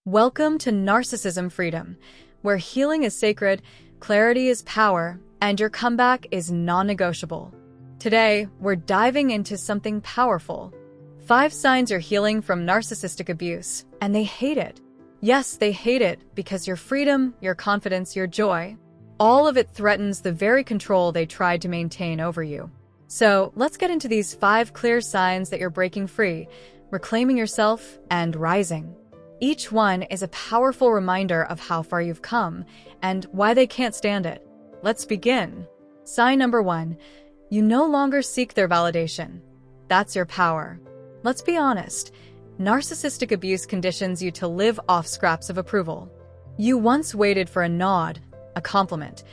Welcome to Narcissism Freedom, where healing is sacred, clarity is power, and your comeback is non-negotiable. Today, we're diving into something powerful. 5 signs you're healing from narcissistic abuse, and they hate it. Yes, they hate it because your freedom, your confidence, your joy, all of it threatens the very control they tried to maintain over you. So, let's get into these 5 clear signs that you're breaking free, reclaiming yourself, and rising. Each one is a powerful reminder of how far you've come and why they can't stand it. Let's begin. Sign number 1. You no longer seek their validation. That's your power. Let's be honest. Narcissistic abuse conditions you to live off scraps of approval. You once waited for a nod, a compliment,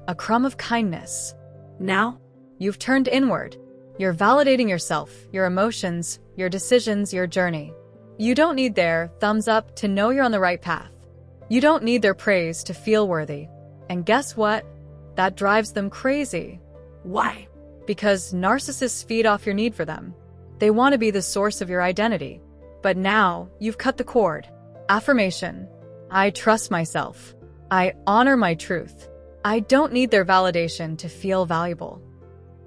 a crumb of kindness. Now, you've turned inward. You're validating yourself, your emotions, your decisions, your journey. You don't need their thumbs up to know you're on the right path. You don't need their praise to feel worthy. And guess what? That drives them crazy. Why? Because narcissists feed off your need for them. They want to be the source of your identity. But now, you've cut the cord. Affirmation. I trust myself. I honor my truth. I don't need their validation to feel valuable.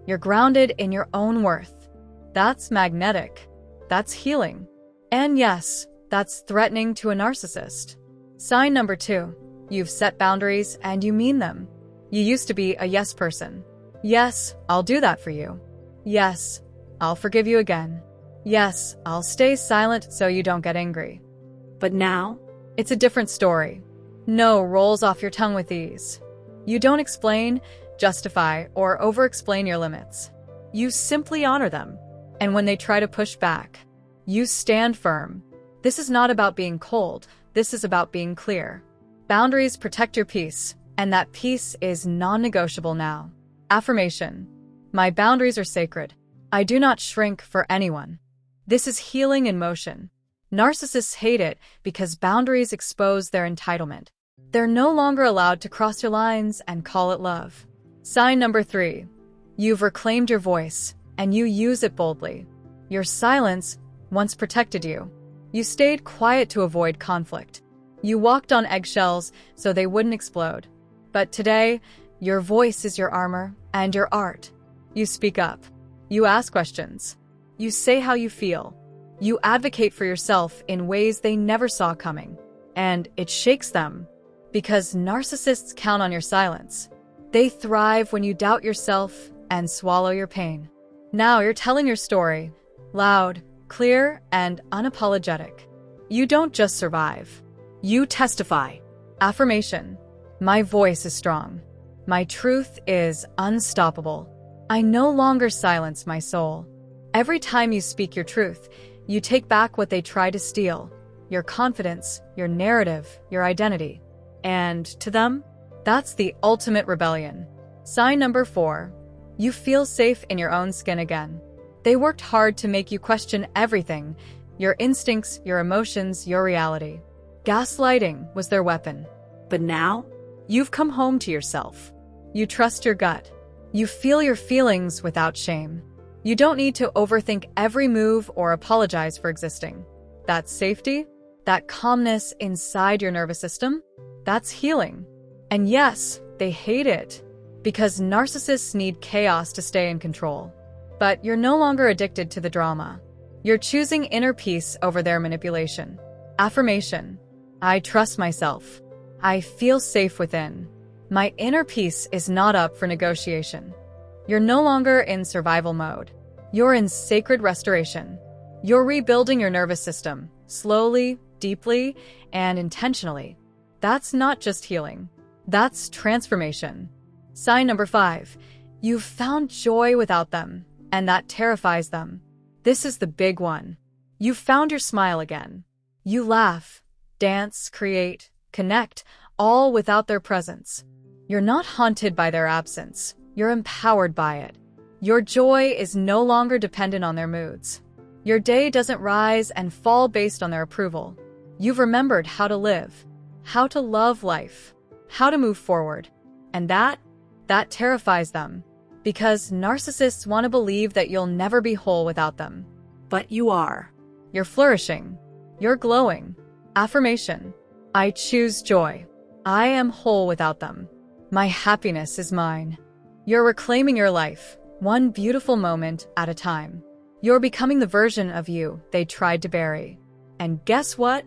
You're grounded in your own worth. That's magnetic. That's healing. And yes, that's threatening to a narcissist. Sign number 2. You've set boundaries and you mean them. You used to be a yes person. Yes, I'll do that for you. Yes, I'll forgive you again. Yes, I'll stay silent so you don't get angry. But now, it's a different story. No rolls off your tongue with ease. You don't explain, justify, or over-explain your limits. You simply honor them. And when they try to push back, you stand firm. This is not about being cold. This is about being clear. Boundaries protect your peace, and that peace is non-negotiable now. Affirmation. My boundaries are sacred. I do not shrink for anyone. This is healing in motion. Narcissists hate it because boundaries expose their entitlement. They're no longer allowed to cross your lines and call it love. Sign number 3. You've reclaimed your voice, and you use it boldly. Your silence once protected you. You stayed quiet to avoid conflict. You walked on eggshells so they wouldn't explode. But today, your voice is your armor and your art. You speak up. You ask questions. You say how you feel. You advocate for yourself in ways they never saw coming. And it shakes them. Because narcissists count on your silence. They thrive when you doubt yourself and swallow your pain. Now you're telling your story, loud, clear, and unapologetic. You don't just survive. You testify. Affirmation. My voice is strong. My truth is unstoppable. I no longer silence my soul. Every time you speak your truth, you take back what they try to steal. Your confidence, your narrative, your identity. And to them, that's the ultimate rebellion. Sign number 4. You feel safe in your own skin again. They worked hard to make you question everything, your instincts, your emotions, your reality. Gaslighting was their weapon. But now, you've come home to yourself. You trust your gut. You feel your feelings without shame. You don't need to overthink every move or apologize for existing. That safety, that calmness inside your nervous system, that's healing. And yes, they hate it, because narcissists need chaos to stay in control. But you're no longer addicted to the drama. You're choosing inner peace over their manipulation. Affirmation. I trust myself. I feel safe within. My inner peace is not up for negotiation. You're no longer in survival mode. You're in sacred restoration. You're rebuilding your nervous system, slowly, deeply, and intentionally. That's not just healing. That's transformation. Sign number 5. You've found joy without them. And that terrifies them. This is the big one. You've found your smile again. You laugh, dance, create, connect, all without their presence. You're not haunted by their absence. You're empowered by it. Your joy is no longer dependent on their moods. Your day doesn't rise and fall based on their approval. You've remembered how to live, how to love life, how to move forward. And that terrifies them. Because narcissists want to believe that you'll never be whole without them. But you are. You're flourishing. You're glowing. Affirmation: I choose joy. I am whole without them. My happiness is mine. You're reclaiming your life, one beautiful moment at a time. You're becoming the version of you they tried to bury. And guess what?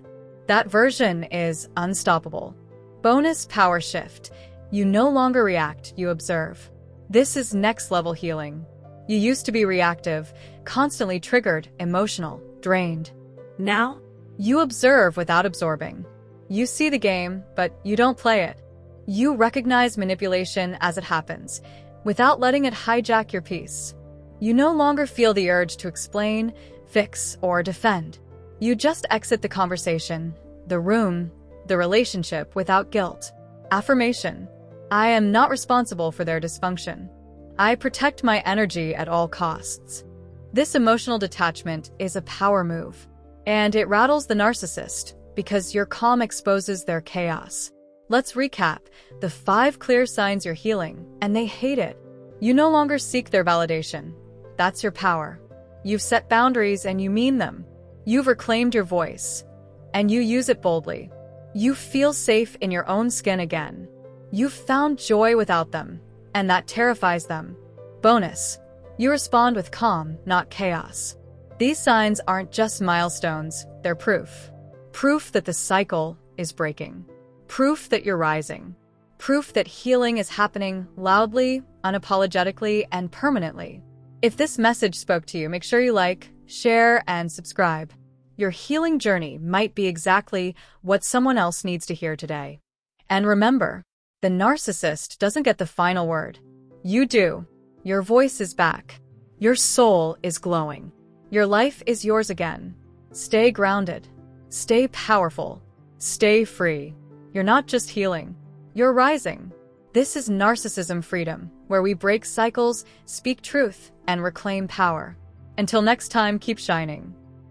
That version is unstoppable. Bonus power shift. You no longer react, you observe. This is next level healing. You used to be reactive, constantly triggered, emotional, drained. Now, you observe without absorbing. You see the game, but you don't play it. You recognize manipulation as it happens, without letting it hijack your peace. You no longer feel the urge to explain, fix, or defend. You just exit the conversation, the room, the relationship without guilt. Affirmation: I am not responsible for their dysfunction. I protect my energy at all costs. This emotional detachment is a power move, and it rattles the narcissist because your calm exposes their chaos. Let's recap the 5 clear signs you're healing, and they hate it. You no longer seek their validation. That's your power. You've set boundaries and you mean them. You've reclaimed your voice, and you use it boldly. You feel safe in your own skin again. You've found joy without them, and that terrifies them. Bonus: you respond with calm, not chaos. These signs aren't just milestones, they're proof. Proof that the cycle is breaking. Proof that you're rising. Proof that healing is happening loudly, unapologetically, and permanently. If this message spoke to you, make sure you like, share, and subscribe. Your healing journey might be exactly what someone else needs to hear today. And remember, the narcissist doesn't get the final word. You do. Your voice is back. Your soul is glowing. Your life is yours again. Stay grounded. Stay powerful. Stay free. You're not just healing. You're rising. This is Narcissism Freedom, where we break cycles, speak truth, and reclaim power. Until next time, keep shining.